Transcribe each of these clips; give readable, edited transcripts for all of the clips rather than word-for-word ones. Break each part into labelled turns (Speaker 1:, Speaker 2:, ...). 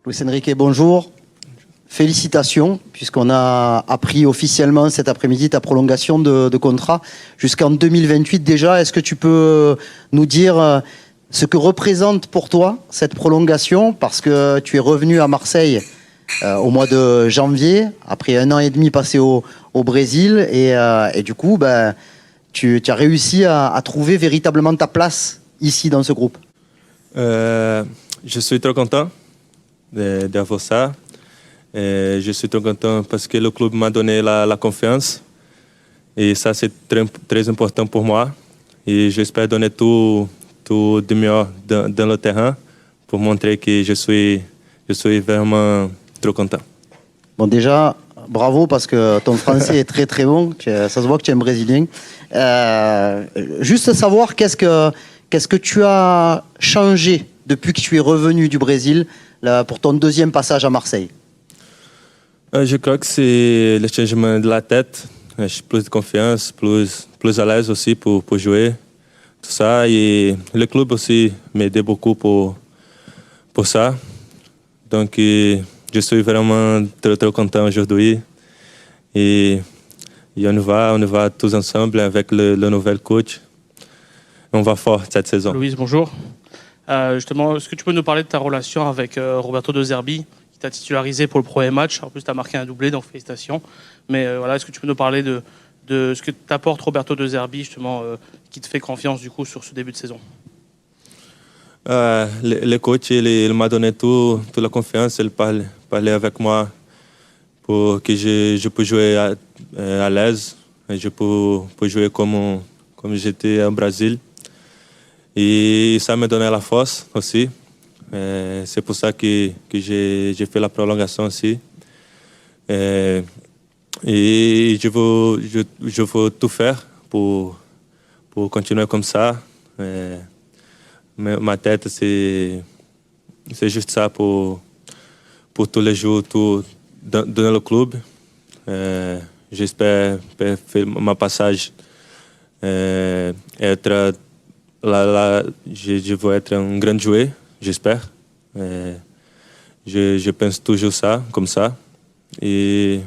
Speaker 1: Luis Enrique, bonjour. Félicitations, puisqu'on a appris officiellement cet après-midi ta prolongation de contrat jusqu'en 2028 déjà. Est-ce que tu peux nous dire ce que représente pour toi cette prolongation? Parce que tu es revenu à Marseille au mois de janvier, après 1 an et demi passé au Brésil. Et du coup, tu as réussi à trouver véritablement ta place ici dans ce groupe.
Speaker 2: Je suis très content d'avoir ça. Je suis très content parce que le club m'a donné la confiance. Et ça, c'est très important pour moi. Et j'espère donner tout de mieux dans le terrain pour montrer que je suis vraiment trop content.
Speaker 1: Bon, déjà, bravo parce que ton français est très très bon. Ça se voit que tu es un Brésilien. Juste savoir qu'est-ce que tu as changé depuis que tu es revenu du Brésil pour ton deuxième passage à Marseille.
Speaker 2: Je crois que c'est le changement de la tête. J'ai plus de confiance, plus à l'aise aussi pour jouer. Tout ça. Et le club aussi m'a aidé beaucoup pour ça. Donc, je suis vraiment très, très content aujourd'hui. Et on va tous ensemble avec le nouvel coach. On va fort cette saison.
Speaker 3: Louise, bonjour. Justement, est-ce que tu peux nous parler de ta relation avec Roberto De Zerbi, qui t'a titularisé pour le premier match? En plus, tu as marqué un doublé, donc félicitations. Mais voilà, est-ce que tu peux nous parler de ce que t'apporte Roberto De Zerbi, justement, qui te fait confiance du coup sur ce début de saison?
Speaker 2: Le coach, il m'a donné toute la confiance. Il parlait avec moi pour que je puisse jouer à l'aise. Je peux jouer comme j'étais au Brésil. Et ça me donnait la force aussi. C'est pour ça que j'ai fait la prolongation aussi. Et je veux tout faire pour continuer comme ça. Ma tête, c'est juste ça pour tous les jours dans le club. J'espère faire ma passage être là, je veux être un grand joueur, j'espère. Je pense toujours ça, comme ça. Et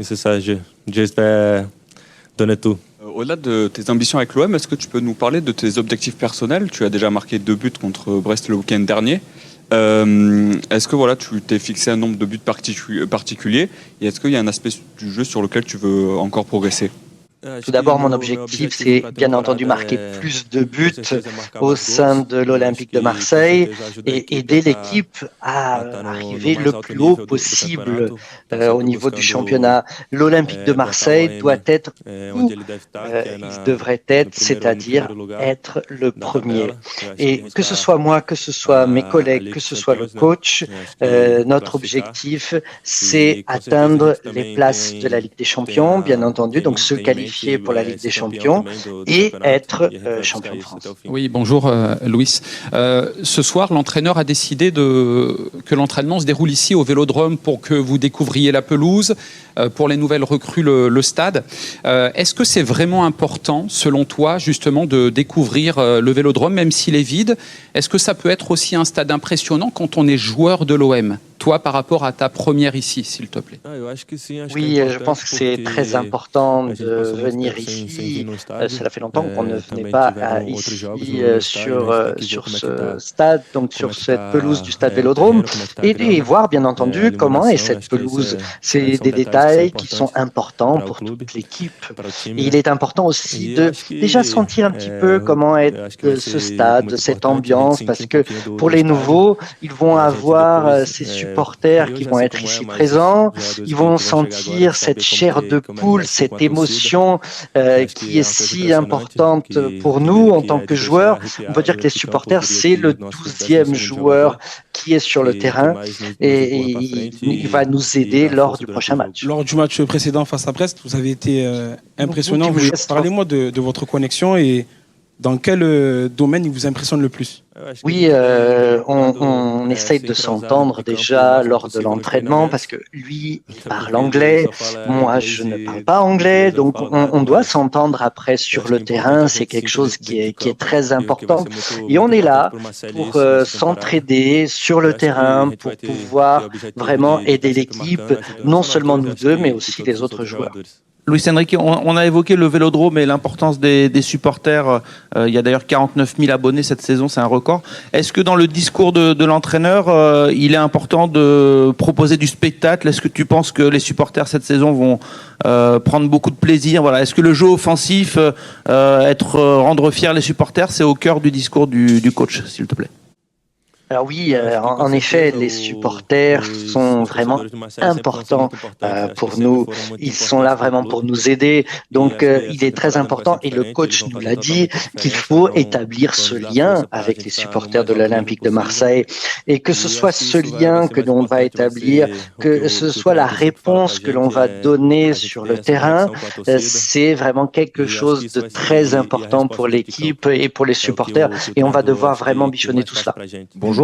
Speaker 2: c'est ça, j'espère donner tout.
Speaker 4: Au-delà de tes ambitions avec l'OM, est-ce que tu peux nous parler de tes objectifs personnels? Tu as déjà marqué 2 buts contre Brest le week-end dernier. Est-ce que tu t'es fixé un nombre de buts particulier? Et est-ce qu'il y a un aspect du jeu sur lequel tu veux encore progresser?
Speaker 5: Tout d'abord, mon objectif, c'est bien entendu marquer plus de buts au sein de l'Olympique de Marseille et aider l'équipe à arriver le plus haut possible au niveau du championnat. L'Olympique de Marseille doit être où il devrait être, c'est-à-dire être le premier. Et que ce soit moi, que ce soit mes collègues, que ce soit le coach, notre objectif, c'est atteindre les places de la Ligue des Champions, bien entendu, donc se qualifier pour la Ligue des Champions et être champion de France.
Speaker 6: Oui, bonjour Louis. Ce soir, l'entraîneur a décidé que l'entraînement se déroule ici au Vélodrome pour que vous découvriez la pelouse, pour les nouvelles recrues le stade. Est-ce que c'est vraiment important, selon toi, justement, de découvrir le Vélodrome, même s'il est vide? Est-ce que ça peut être aussi un stade impressionnant quand on est joueur de l'OM? Toi, par rapport à ta première ici, s'il te plaît.
Speaker 5: Oui, je pense que c'est très important de venir ici. Cela fait longtemps qu'on ne venait pas ici sur ce stade, donc sur cette pelouse du stade Vélodrome, et voir bien entendu comment est cette pelouse. C'est des détails qui sont importants pour toute l'équipe. Et il est important aussi de déjà sentir un petit peu comment est ce stade, cette ambiance, parce que pour les nouveaux, ils vont avoir ces supporters qui vont être ici présents, ils vont sentir cette chair de poule, cette émotion qui est si importante pour nous en tant que joueurs. On peut dire que les supporters, c'est le 12e joueur qui est sur le terrain et il va nous aider lors du prochain match.
Speaker 7: Lors du match précédent face à Brest, vous avez été impressionnant. Parlez-moi de votre connexion et dans quel domaine il vous impressionne le plus?
Speaker 5: Oui, on essaye de s'entendre déjà lors de l'entraînement parce que lui, il parle anglais, moi, je ne parle pas anglais, donc on doit s'entendre après sur le terrain, c'est quelque chose qui est très important. Et on est là pour s'entraider sur le terrain, pour pouvoir vraiment aider l'équipe, non seulement nous deux, mais aussi les autres joueurs.
Speaker 8: Luis Enrique, on a évoqué le Vélodrome et l'importance des supporters. Il y a d'ailleurs 49 000 abonnés cette saison, c'est un record. Est-ce que dans le discours de l'entraîneur, il est important de proposer du spectacle? Est-ce que tu penses que les supporters cette saison vont prendre beaucoup de plaisir? Voilà. Est-ce que le jeu offensif, rendre fiers les supporters, c'est au cœur du discours du coach, s'il te plaît?
Speaker 5: Alors oui, en effet, les supporters sont vraiment importants pour nous. Ils sont là vraiment pour nous aider. Donc, il est très important, et le coach nous l'a dit, qu'il faut établir ce lien avec les supporters de l'Olympique de Marseille. Et que ce soit ce lien que l'on va établir, que ce soit la réponse que l'on va donner sur le terrain, c'est vraiment quelque chose de très important pour l'équipe et pour les supporters. Et on va devoir vraiment bichonner tout cela.
Speaker 9: Bonjour.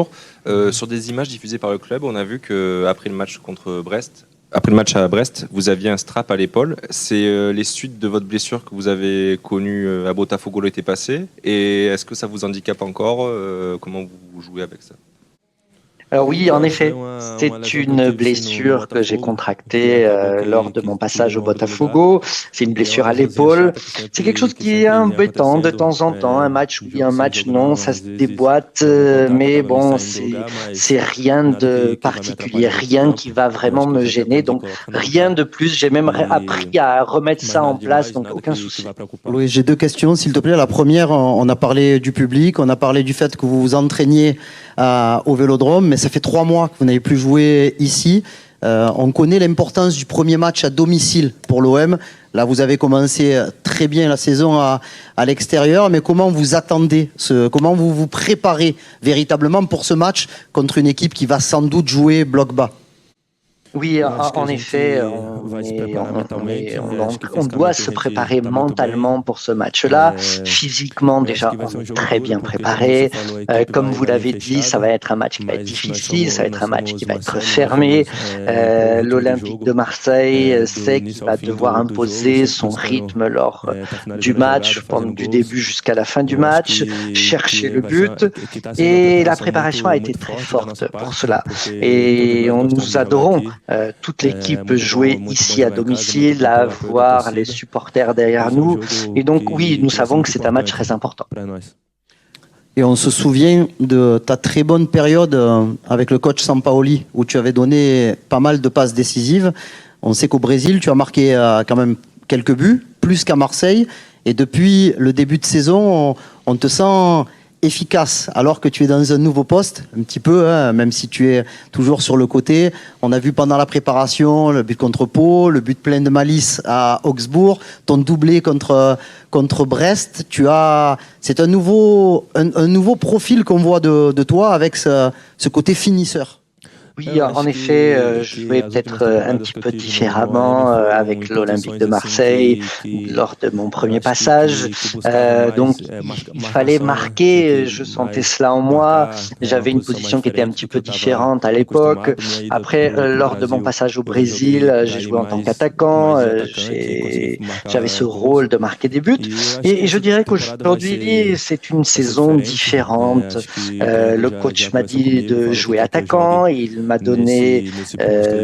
Speaker 9: Sur des images diffusées par le club, on a vu qu'après le match contre Brest, après le match à Brest, vous aviez un strap à l'épaule. C'est les suites de votre blessure que vous avez connue à Botafogo l'été passé. Et est-ce que ça vous handicape encore? Comment vous jouez avec ça?
Speaker 5: Alors oui, en effet, c'est une blessure que j'ai contractée lors de mon passage au Botafogo. C'est une blessure à l'épaule. C'est quelque chose qui est embêtant de temps en temps. Un match oui, un match non, ça se déboîte. Mais bon, c'est rien de particulier, rien qui va vraiment me gêner. Donc rien de plus. J'ai même appris à remettre ça en place, donc aucun souci.
Speaker 1: Louis, j'ai deux questions, s'il te plaît. La première, on a parlé du public, on a parlé du fait que vous vous entraîniez au Vélodrome, mais ça fait 3 mois que vous n'avez plus joué ici. On connaît l'importance du premier match à domicile pour l'OM. Là, vous avez commencé très bien la saison à l'extérieur, mais comment vous attendez, comment vous vous préparez véritablement pour ce match contre une équipe qui va sans doute jouer bloc bas?
Speaker 5: Oui, en effet, on doit se préparer mentalement pour ce match-là. Physiquement, déjà, on est très bien préparé. Comme vous l'avez dit, ça va être un match qui va être difficile, ça va être un match qui va être fermé. L'Olympique de Marseille sait qu'il va devoir imposer son rythme lors du match, du début jusqu'à la fin du match, chercher le but. Et la préparation a été très forte pour cela. Et nous adorons toute l'équipe jouer ici à domicile, à voir les supporters derrière nous. Et donc oui, nous savons que c'est un match très important.
Speaker 1: Et on se souvient de ta très bonne période avec le coach Sampaoli, où tu avais donné pas mal de passes décisives. On sait qu'au Brésil, tu as marqué quand même quelques buts, plus qu'à Marseille. Et depuis le début de saison, on te sent efficace, alors que tu es dans un nouveau poste, un petit peu, hein, même si tu es toujours sur le côté. On a vu pendant la préparation le but contre Pau, le but plein de malice à Augsbourg, ton doublé contre Brest. C'est un nouveau profil qu'on voit de toi avec ce côté finisseur.
Speaker 5: Oui, en effet, je jouais peut-être un petit peu différemment avec l'Olympique de Marseille lors de mon premier passage. Donc, il fallait marquer, je sentais cela en moi. J'avais une position qui était un petit peu différente à l'époque. Après, lors de mon passage au Brésil, j'ai joué en tant qu'attaquant. J'avais ce rôle de marquer des buts. Et je dirais qu'aujourd'hui, c'est une saison différente. Le coach m'a dit de jouer attaquant. Il m'a donné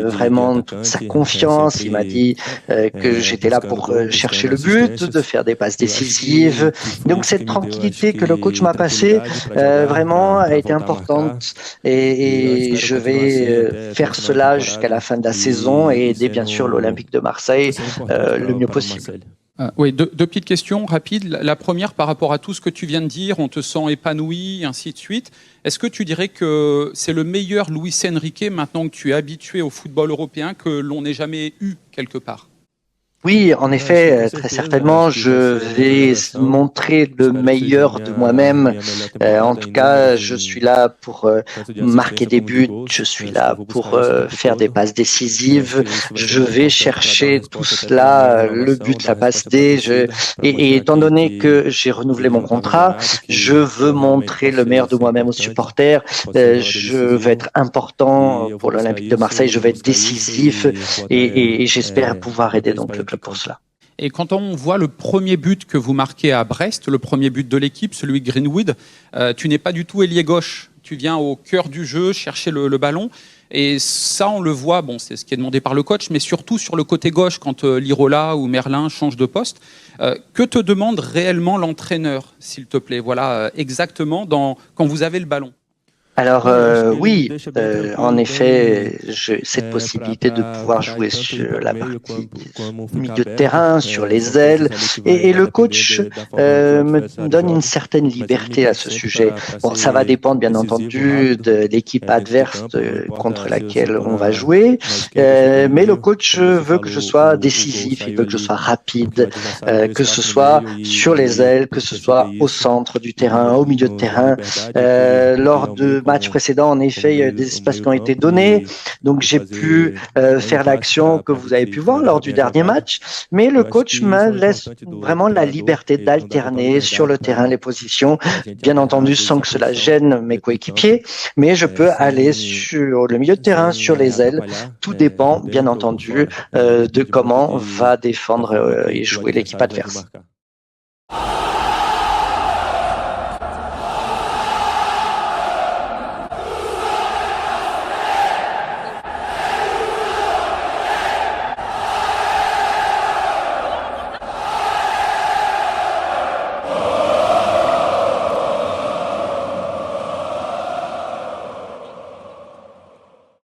Speaker 5: vraiment toute sa confiance. Il m'a dit que j'étais là pour chercher le but, de faire des passes décisives. Donc cette tranquillité que le coach m'a passée vraiment a été importante. Et je vais faire cela jusqu'à la fin de la saison et aider bien sûr l'Olympique de Marseille le mieux possible.
Speaker 6: Oui, deux petites questions rapides. La première, par rapport à tout ce que tu viens de dire, on te sent épanoui, ainsi de suite. Est-ce que tu dirais que c'est le meilleur Luis Enrique, maintenant que tu es habitué au football européen, que l'on n'ait jamais eu quelque part?
Speaker 5: Oui, en effet, très certainement, je vais montrer le meilleur de moi-même. En tout cas, je suis là pour marquer des buts, je suis là pour faire des passes décisives. Je vais chercher tout cela, le but, la passe D. Et étant donné que j'ai renouvelé mon contrat, je veux montrer le meilleur de moi-même aux supporters. Je vais être important pour l'Olympique de Marseille, je vais être décisif et j'espère pouvoir aider donc le club pour cela.
Speaker 6: Et quand on voit le premier but que vous marquez à Brest, le premier but de l'équipe, celui de Greenwood, tu n'es pas du tout ailier gauche. Tu viens au cœur du jeu, chercher le ballon. Et ça, on le voit, bon, c'est ce qui est demandé par le coach, mais surtout sur le côté gauche, quand Lirola ou Merlin changent de poste. Que te demande réellement l'entraîneur, s'il te plaît? Voilà, exactement quand vous avez le ballon.
Speaker 5: Alors oui, en effet, cette possibilité de pouvoir jouer sur la partie milieu de terrain, sur les ailes, et le coach me donne une certaine liberté à ce sujet. Bon, ça va dépendre bien entendu de l'équipe adverse contre laquelle on va jouer, mais le coach veut que je sois décisif, il veut que je sois rapide, que ce soit sur les ailes, que ce soit au centre du terrain, au milieu de terrain. Lors de match précédent, en effet, il y a des espaces qui ont été donnés, donc j'ai pu faire l'action que vous avez pu voir lors du dernier match, mais le coach me laisse vraiment la liberté d'alterner sur le terrain les positions, bien entendu sans que cela gêne mes coéquipiers, mais je peux aller sur le milieu de terrain, sur les ailes, tout dépend bien entendu de comment va défendre et jouer l'équipe adverse.